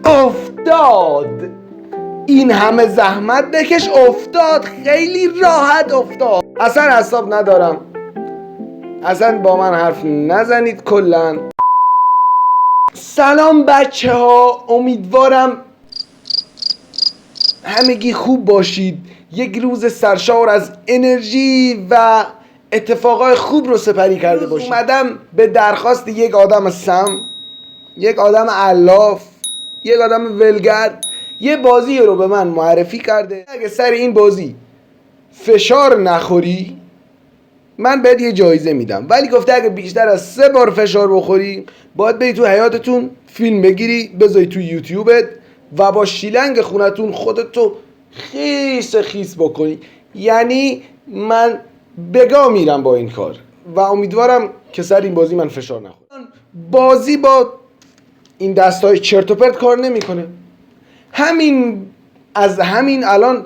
افتاد. این همه زحمت بکش، افتاد. خیلی راحت افتاد. اصلا حساب ندارم، اصلا با من حرف نزنید کلن. سلام بچه ها، امیدوارم همگی خوب باشید. یک روز سرشار از انرژی و اتفاقای خوب رو سپری کرده باشید. اومدم به درخواست یک آدم سم، یک آدم علاف، یک آدم ولگرد، یه بازی رو به من معرفی کرده. اگه سر این بازی فشار نخوری من بهت یه جایزه میدم، ولی گفته اگه بیشتر از 3 بار فشار بخوری باید بری تو حیاتتون فیلم بگیری بذاری تو یوتیوبت و با شیلنگ خونتون خودتو خیس بکنی. یعنی من بگا میرم با این کار و امیدوارم که سر این بازی من فشار نخورم. بازی با این دستای چرت و پرت کار نمیکنه. از همین الان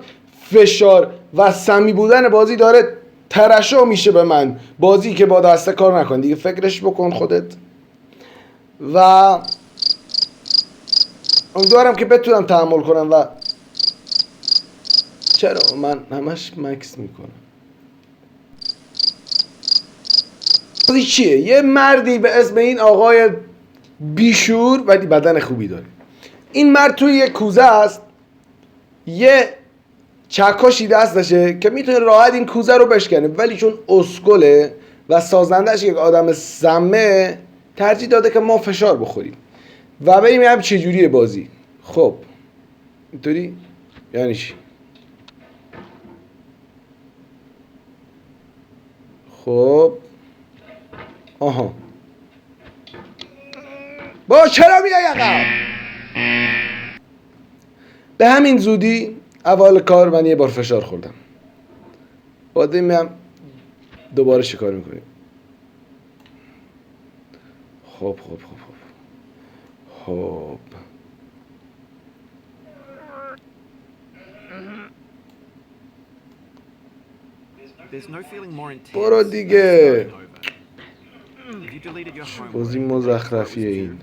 فشار و سمی بودن بازی داره ترشح میشه به من. بازی که با دسته کار نکن دیگه، فکرش بکن خودت. و امیدوارم که بتونم تحمل کنم. و چرا من همش مکس میکنم؟ بازی چیه؟ یه مردی به اسم این آقای بیشور ولی بدن خوبی داره. این مرد توی یه کوزه است، یه چکشی دستشه که میتونه راحت این کوزه رو بشکنه، ولی چون اسکله و سازندش یک آدم سمه ترجیح داده که ما فشار بخوریم و بریم هم چجوریه بازی. خب اینطوری یعنی چی؟ خب آها با چرا میای عقب؟ به همین زودی اول کار من یه بار فشار خوردم. بعد میام دوباره شکار میکنیم. خب برو دیگه. بازی مزخرفیه این.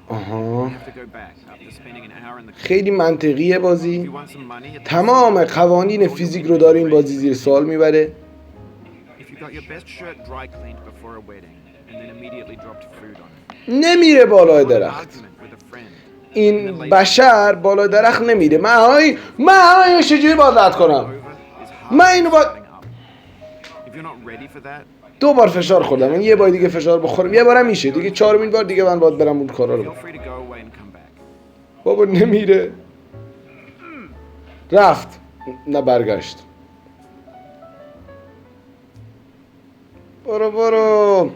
آها خیلی منطقیه بازی. تمام قوانین فیزیک رو داره این بازی زیر سوال میبره. نمیره بالای درخت. این بشر بالای درخت نمیره. من اینو چجوری باید رد کنم؟ من اینو باید 2 بار فشار خوردم. من یه بار دیگه فشار بخورم یه بارم میشه دیگه. 4مین بار دیگه من باید برم اون کارا رو. بابا نمیره. رفت نه برگشت. برو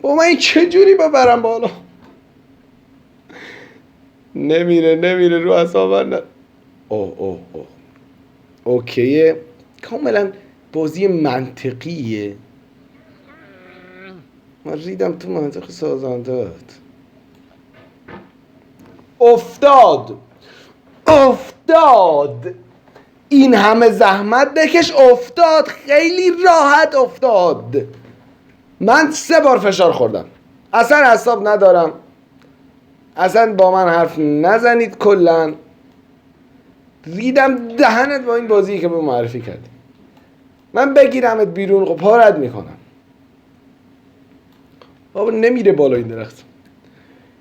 با من چجوری ببرم بالا؟ نمیره رو اصابه من. اوه اوکیه. کاملا بازی منطقیه. من ریدم تو منطق سازندت. افتاد. این همه زحمت بکش، افتاد. خیلی راحت افتاد. من 3 بار فشار خوردم. اصلا حساب ندارم، اصلا با من حرف نزنید کلن. ریدم دهنت با این بازی که به معرفی کردی. من بگیرمت بیرون خب پارت میکنم. بابا نمیره بالا این درخت.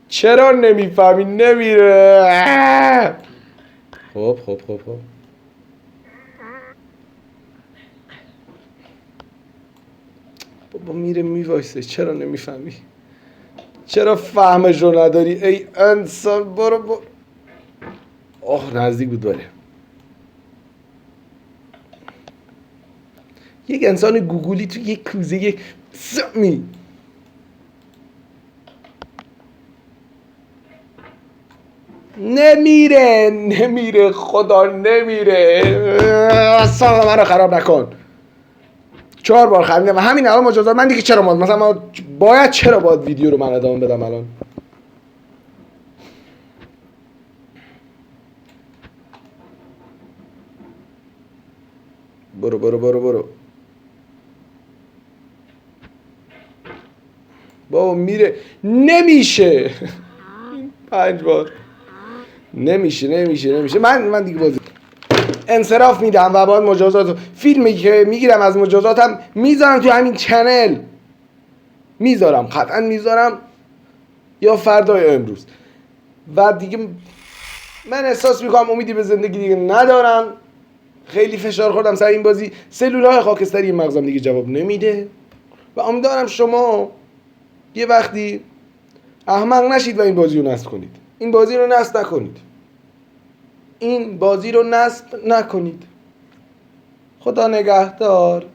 چرا نمیفهمی؟ نمیره. خب بابا میره میوایسه. چرا نمیفهمی؟ چرا فهمش رو نداری ای انسان؟ برو نزدیک بود بره. یک انسان گوگولی تو یک کوزه یک سمی. نمیره خدا نمیره. اصلا من رو خراب نکن. 4 بار خریدم و همین الان مجازات من دیگه. چرا مثلا چرا باید ویدیو رو من ادامه بدم الان؟ برو برو برو برو. بابا میره نمیشه. 5 بار نمیشه. من دیگه بازی انصراف میدم و باید مجازات فیلمی که میگیرم از مجازاتم میذارم تو همین چنل، میذارم قطعا میذارم، یا فردا یا امروز. و دیگه من احساس میکنم امیدی به زندگی دیگه ندارم، خیلی فشار خوردم سر این بازی، سلولهای خاکستری مغزم دیگه جواب نمیده و امیدوارم شما یه وقتی احمق نشید و این بازی رو نصب کنید. این بازی رو نصب نکنید. این بازی رو نصب نکنید. خدا نگهدار.